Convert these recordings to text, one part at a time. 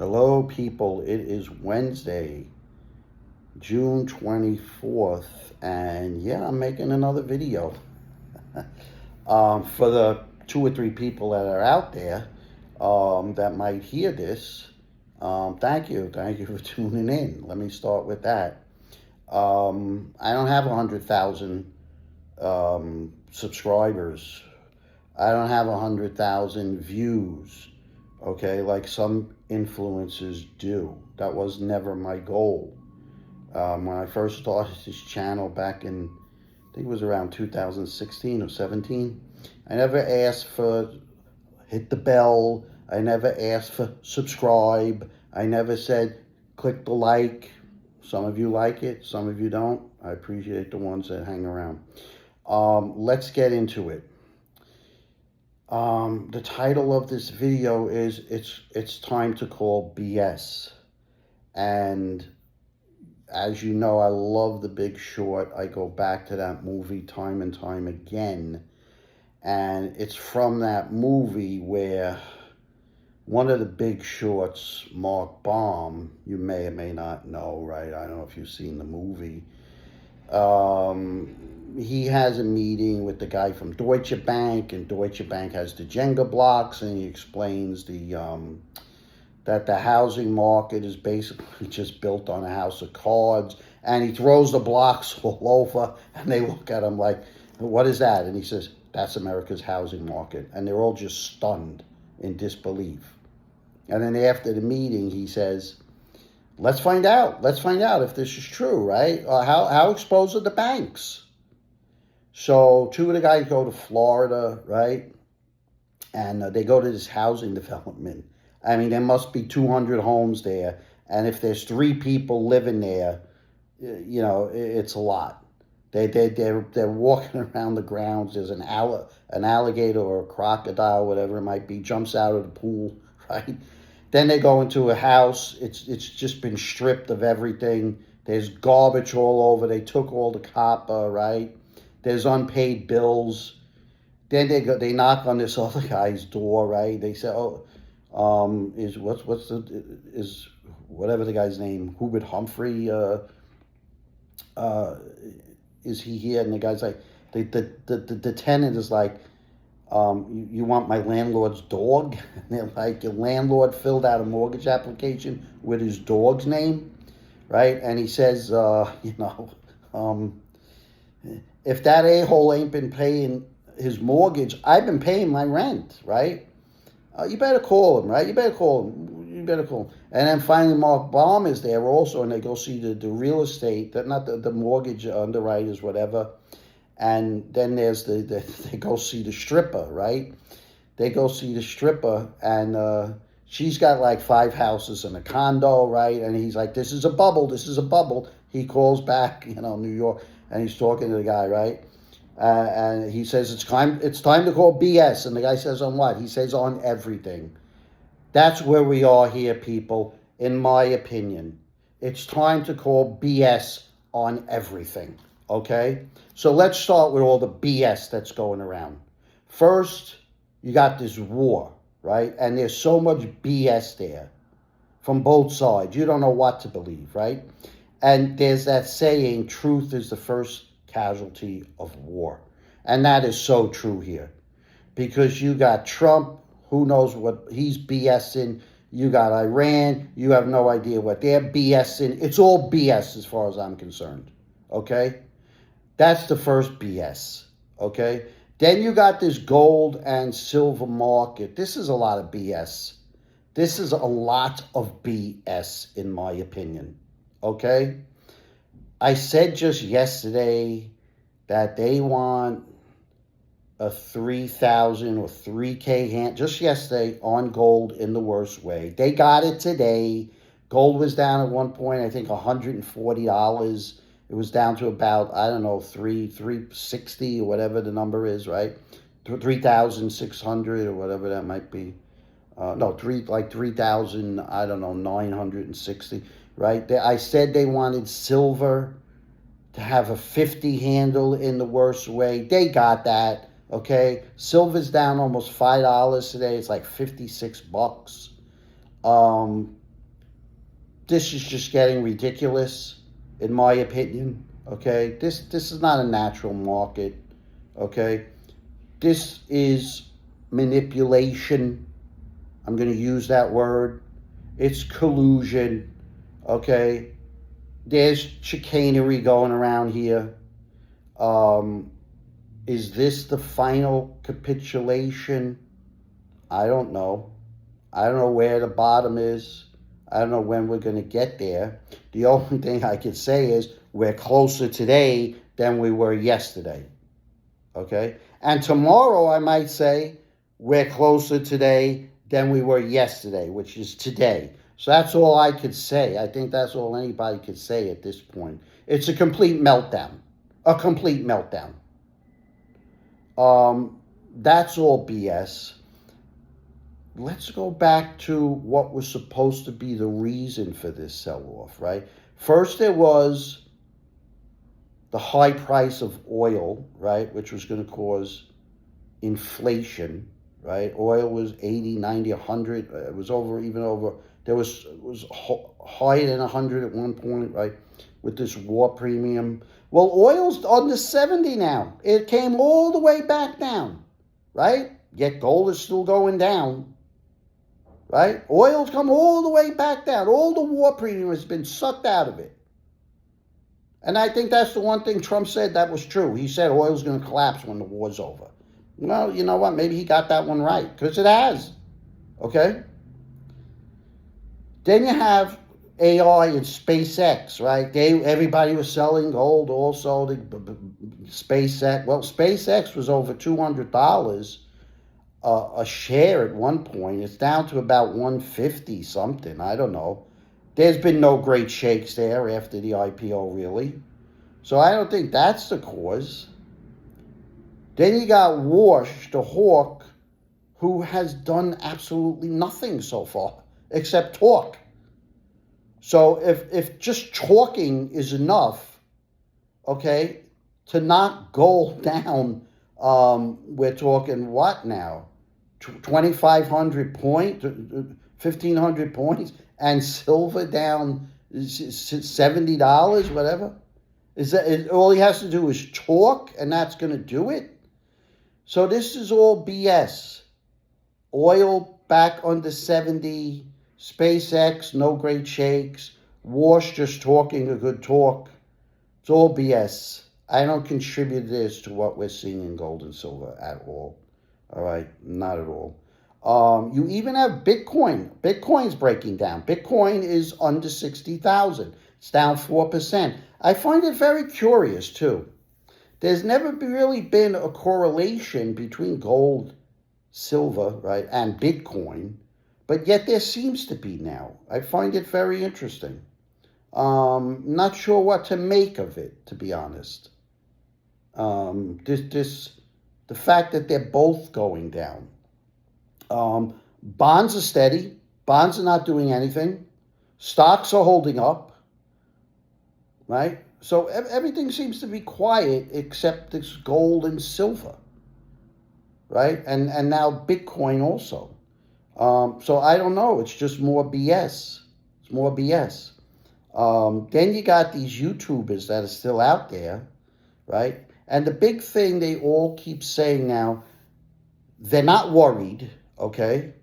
Hello, people. It is Wednesday, June 24th, and yeah, I'm making another video. For the two or three people that are out there that might hear this, thank you. Thank you for tuning in. Let me start with that. I don't have 100,000 subscribers. I don't have 100,000 views, okay, like some influencers do. That was never my goal. When I first started this channel back in, I think it was around 2016 or 17, I never asked for hit the bell. I never asked for subscribe. I never said click the like. Some of you like it, some of you don't. I appreciate the ones that hang around. Let's get into it. The title of this video is it's time to call BS. And as you know, I love The Big Short. I go back to that movie time and time again. And it's from that movie where one of the Big Shorts, Mark Baum, you may or may not know, right? I don't know if you've seen the movie. He has a meeting with the guy from Deutsche Bank, and Deutsche Bank has the Jenga blocks, and he explains that the housing market is basically just built on a house of cards, and he throws the blocks all over, and they look at him like, what is that? And he says, that's America's housing market, and they're all just stunned in disbelief. And then after the meeting, he says, let's find out. Let's find out if this is true, right? How exposed are the banks? So two of the guys go to Florida, right? And they go to this housing development. I mean, there must be 200 homes there. And if there's 3 people living there, you know, it's a lot. They're walking around the grounds. There's an alligator or a crocodile, whatever it might be, jumps out of the pool, right? Then they go into a house. It's just been stripped of everything. There's garbage all over. They took all the copper, right? There's unpaid bills. Then they knock on this other guy's door, right? They say, is whatever the guy's name, Hubert Humphrey, is he here? And the guy's like, the tenant is like, you want my landlord's dog? And they're like, your landlord filled out a mortgage application with his dog's name, right? And he says, if that a-hole ain't been paying his mortgage, I've been paying my rent, right? You better call him, right? You better call him. And then finally Mark Baum is there also, and they go see the real estate, not the mortgage underwriters, whatever. And then there's they go see the stripper, right? They go see the stripper, and she's got like 5 houses and a condo, right? And he's like, this is a bubble. He calls back, New York, and he's talking to the guy, right? And he says, it's time to call BS. And the guy says, on what? He says, on everything. That's where we are here, people, in my opinion. It's time to call BS on everything, okay? So let's start with all the BS that's going around. First, you got this war, right? And there's so much BS there from both sides. You don't know what to believe, right? And there's that saying, truth is the first casualty of war. And that is so true here. Because you got Trump, who knows what he's BSing. You got Iran, you have no idea what they're BSing. It's all BS as far as I'm concerned, okay? That's the first BS, okay? Then you got this gold and silver market. This is a lot of BS. This is a lot of BS, in my opinion, okay? I said just yesterday that they want a 3,000 or 3K hand, just yesterday, on gold in the worst way. They got it today. Gold was down at one point, I think $140. It was down to about, I don't know, 360 or whatever the number is, right? 3,600 or whatever that might be. 3,000, I don't know, 960, right? I said they wanted silver to have a 50 handle in the worst way. They got that. Okay, silver's down almost $5 today. It's like $56. this is just getting ridiculous, in my opinion. Okay, this is not a natural market. Okay, this is manipulation. I'm going to use that word. It's collusion. Okay, there's chicanery going around here. Is this the final capitulation? I don't know. I don't know where the bottom is. I don't know when we're going to get there. The only thing I can say is we're closer today than we were yesterday. Okay? And tomorrow I might say we're closer today than we were yesterday, which is today. So that's all I could say. I think that's all anybody could say at this point. It's a complete meltdown. A complete meltdown. That's all BS. Let's go back to what was supposed to be the reason for this sell-off, right? First, there was the high price of oil, right, which was going to cause inflation, right? Oil was 80, 90, 100. It was even over. It was higher than 100 at one point, right, with this war premium. Well, oil's under 70 now. It came all the way back down, right? Yet gold is still going down, right? Oil's come all the way back down. All the war premium has been sucked out of it. And I think that's the one thing Trump said that was true. He said oil's going to collapse when the war's over. Well, you know what? Maybe he got that one right, because it has, okay? Then you have AI and SpaceX, right? Everybody was selling gold also. SpaceX, well, SpaceX was over $200 a share at one point. It's down to about 150 something. I don't know. There's been no great shakes there after the IPO, really. So I don't think that's the cause. Then you got Wash, the hawk, who has done absolutely nothing so far except talk. So if just talking is enough, okay, to knock gold down, we're talking what now? 2,500 points, 1,500 points, and silver down $70, whatever. All he has to do is talk, and that's going to do it? So this is all BS. Oil back under 70. SpaceX, no great shakes. Wash just talking a good talk. It's all BS. I don't contribute this to what we're seeing in gold and silver at all. All right, not at all. You even have Bitcoin. Bitcoin's breaking down. Bitcoin is under 60,000. It's down 4%. I find it very curious, too. There's never really been a correlation between gold, silver, right, and Bitcoin. But yet there seems to be now. I find it very interesting. Not sure what to make of it, to be honest. The fact that they're both going down. Bonds are steady. Bonds are not doing anything. Stocks are holding up. Right? So everything seems to be quiet except this gold and silver. Right? And now Bitcoin also. So I don't know. It's just more BS. It's more BS. Then you got these YouTubers that are still out there, right? And the big thing they all keep saying now, they're not worried, okay?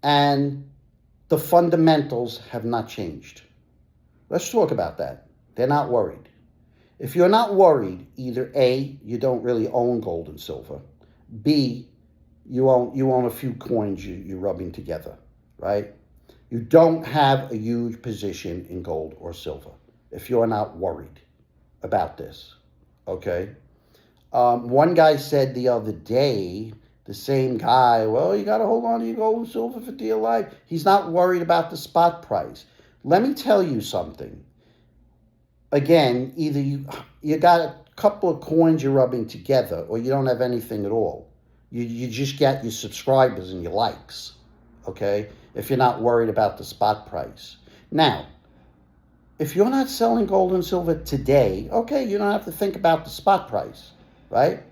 And the fundamentals have not changed. Let's talk about that. They're not worried. If you're not worried, either A, you don't really own gold and silver. B, you own a few coins you're rubbing together, right? You don't have a huge position in gold or silver if you're not worried about this, okay? One guy said the other day, the same guy, well, you got to hold on to your gold and silver for dear life. He's not worried about the spot price. Let me tell you something. Again, either you got a couple of coins you're rubbing together or you don't have anything at all. You just get your subscribers and your likes, okay, if you're not worried about the spot price. Now, if you're not selling gold and silver today, okay, you don't have to think about the spot price, right?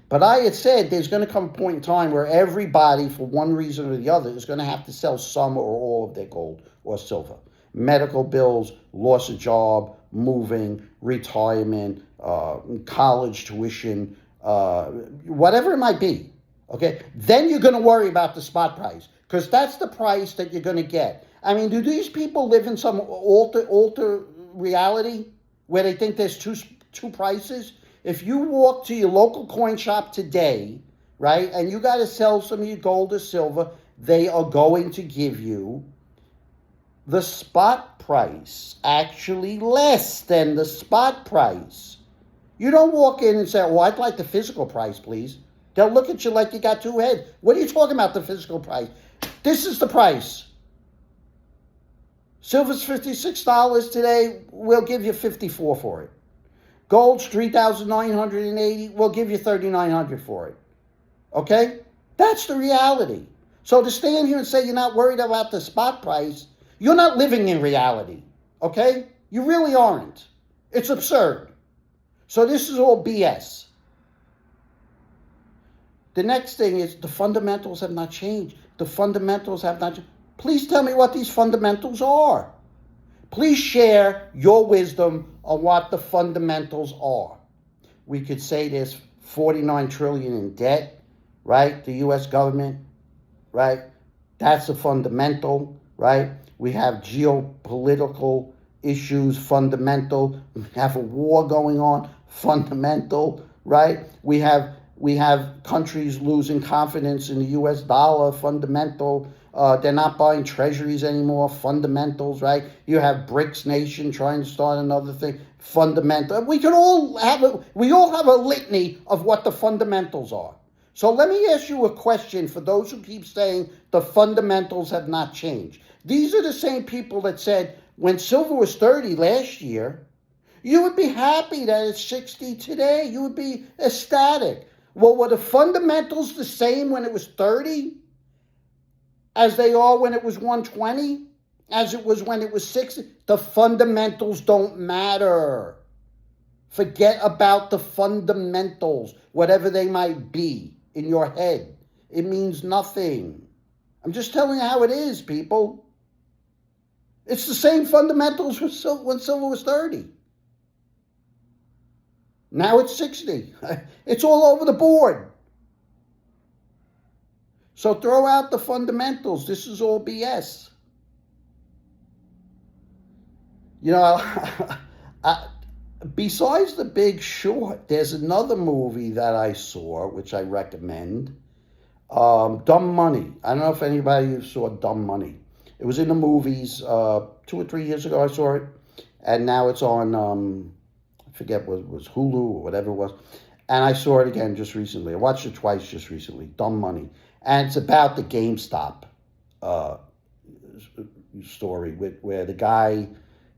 But I had said there's going to come a point in time where everybody, for one reason or the other, is going to have to sell some or all of their gold or silver. medical bills, loss of job, moving, retirement, college tuition, whatever it might be. Okay, then you're going to worry about the spot price, because that's the price that you're going to get. I mean, do these people live in some alter reality where they think there's two prices? If you walk to your local coin shop today, right, and you got to sell some of your gold or silver, they are going to give you the spot price, actually less than the spot price. You don't walk in and say, "Oh, I'd like the physical price, please." They'll look at you like you got two heads. What are you talking about, the physical price? This is the price. Silver's $56 today. We'll give you $54 for it. Gold's $3,980. We'll give you $3,900 for it. Okay? That's the reality. So to stand here and say you're not worried about the spot price, you're not living in reality. Okay? You really aren't. It's absurd. So this is all BS. The next thing is the fundamentals have not changed. The fundamentals have not changed. Please tell me what these fundamentals are. Please share your wisdom on what the fundamentals are. We could say there's $49 trillion in debt, right? The U.S. government, right? That's a fundamental, right? We have geopolitical issues, fundamental. We have a war going on, fundamental, right? We have countries losing confidence in the U.S. dollar, fundamental. They're not buying treasuries anymore, fundamentals, right? You have BRICS nation trying to start another thing, fundamental. We all have a litany of what the fundamentals are. So let me ask you a question for those who keep saying the fundamentals have not changed. These are the same people that said when silver was 30 last year, you would be happy that it's 60 today. You would be ecstatic. Well, were the fundamentals the same when it was 30 as they are when it was 120, as it was when it was 60? The fundamentals don't matter. Forget about the fundamentals, whatever they might be in your head. It means nothing. I'm just telling you how it is, people. It's the same fundamentals when silver was 30. Now it's 60. It's all over the board. So throw out the fundamentals. This is all BS. You know, besides The Big Short, there's another movie that I saw, which I recommend. Dumb Money. I don't know if anybody saw Dumb Money. It was in the movies 2 or 3 years ago I saw it. And now it's on, I forget what it was, Hulu or whatever it was. And I saw it again just recently. I watched it twice just recently. Dumb Money. And it's about the GameStop story where the guy,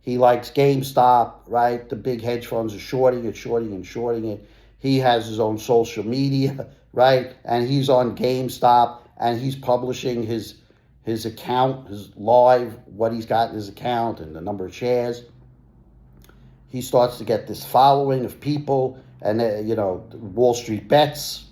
he likes GameStop, right? The big hedge funds are shorting it. He has his own social media, right? And he's on GameStop and he's publishing his account, his live, what he's got in his account and the number of shares. He starts to get this following of people and, Wall Street bets,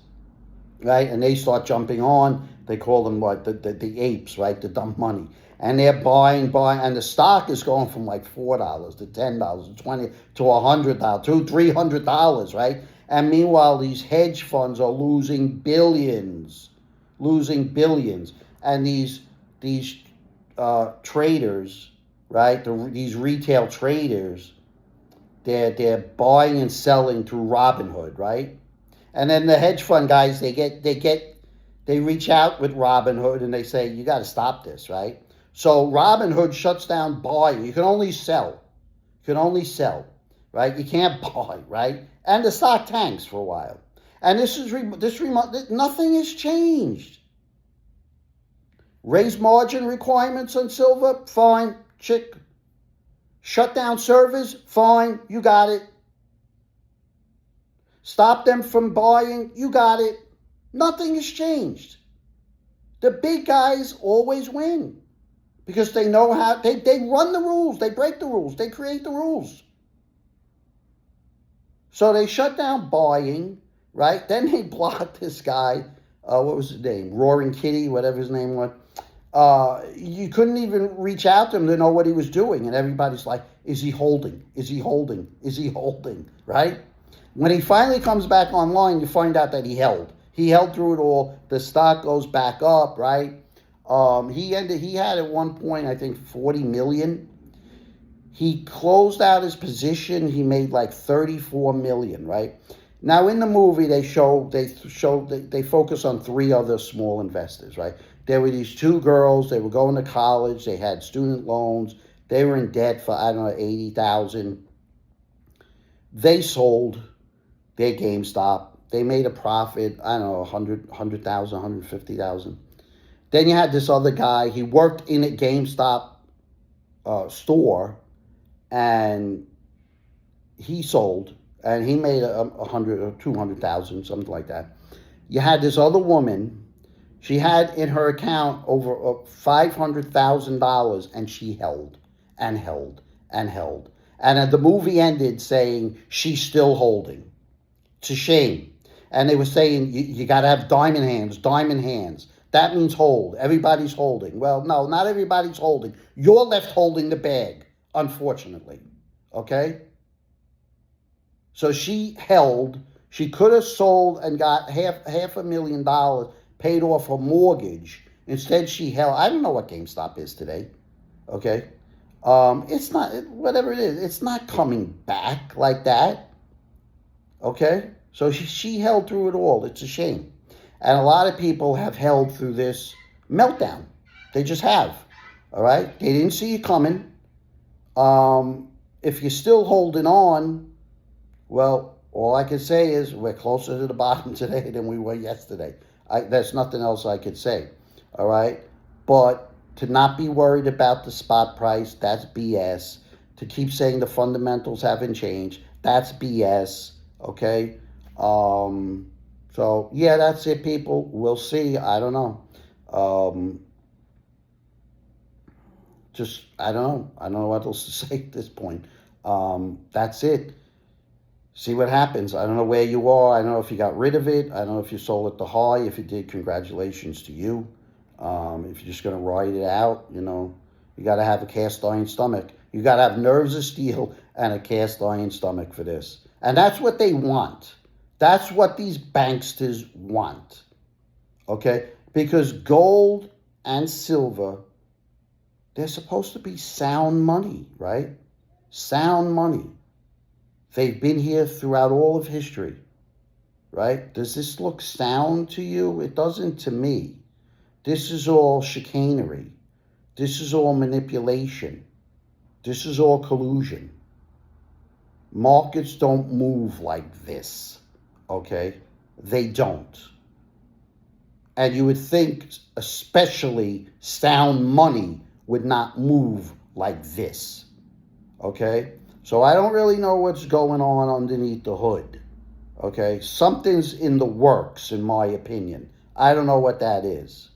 right? And they start jumping on. They call them what? The apes, right? The dumb money. And they're buying, and the stock is going from like $4 to $10 to $20 to $100 to $300, right? And meanwhile, these hedge funds are losing billions. And these traders, right? These retail traders, they're buying and selling through Robinhood, right? And then the hedge fund guys, they reach out with Robinhood and they say, you got to stop this, right? So Robinhood shuts down buying. You can only sell. Right? You can't buy, right? And the stock tanks for a while. And nothing has changed. Raise margin requirements on silver, fine, chick. Shut down servers, fine, you got it. Stop them from buying, you got it. Nothing has changed. The big guys always win because they know how, they run the rules, they break the rules, they create the rules. So they shut down buying, right? Then they blocked this guy, what was his name? Roaring Kitty, whatever his name was. You couldn't even reach out to him to know what he was doing. And everybody's like, is he holding? Is he holding? Is he holding? Right? When he finally comes back online, you find out that he held. He held through it all. The stock goes back up, right? He had at one point, I think, 40 million. He closed out his position. He made like 34 million, right? Now in the movie they focus on three other small investors, right? There were these two girls, they were going to college, they had student loans, they were in debt for, I don't know, 80,000. They sold their GameStop. They made a profit, I don't know, 100,000, 150,000. Then you had this other guy, he worked in a GameStop store, and he sold, and he made 100 or 200,000, something like that. You had this other woman, she had in her account over $500,000, and she held and held and held. And the movie ended saying she's still holding. It's a shame. And they were saying you got to have diamond hands, diamond hands. That means hold. Everybody's holding. Well, no, not everybody's holding. You're left holding the bag, unfortunately. Okay? So she held. She could have sold and got half $500,000, paid off her mortgage. Instead, she held. I don't know what GameStop is today. Okay? It's not, whatever it is, it's not coming back like that. Okay? So she held through it all. It's a shame. And a lot of people have held through this meltdown. They just have. All right? They didn't see it coming. If you're still holding on, well, all I can say is we're closer to the bottom today than we were yesterday. There's nothing else I could say. All right? But to not be worried about the spot price, that's BS. To keep saying the fundamentals haven't changed, that's BS. Okay? So, yeah, that's it, people. We'll see. I don't know. I don't know. I don't know what else to say at this point. That's it. See what happens. I don't know where you are. I don't know if you got rid of it. I don't know if you sold at the high. If you did, congratulations to you. If you're just going to ride it out, you got to have a cast iron stomach. You got to have nerves of steel and a cast iron stomach for this. And that's what they want. That's what these banksters want. Okay? Because gold and silver, they're supposed to be sound money, right? Sound money. They've been here throughout all of history, right? Does this look sound to you? It doesn't to me. This is all chicanery. This is all manipulation. This is all collusion. Markets don't move like this, okay? They don't. And you would think especially sound money would not move like this, okay? So I don't really know what's going on underneath the hood, okay? Something's in the works, in my opinion. I don't know what that is.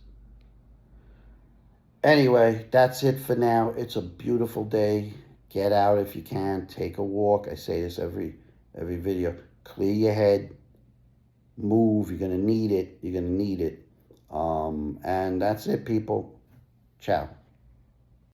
Anyway, that's it for now. It's a beautiful day. Get out if you can. Take a walk. I say this every video. Clear your head. Move. You're going to need it. You're going to need it. And that's it, people. Ciao.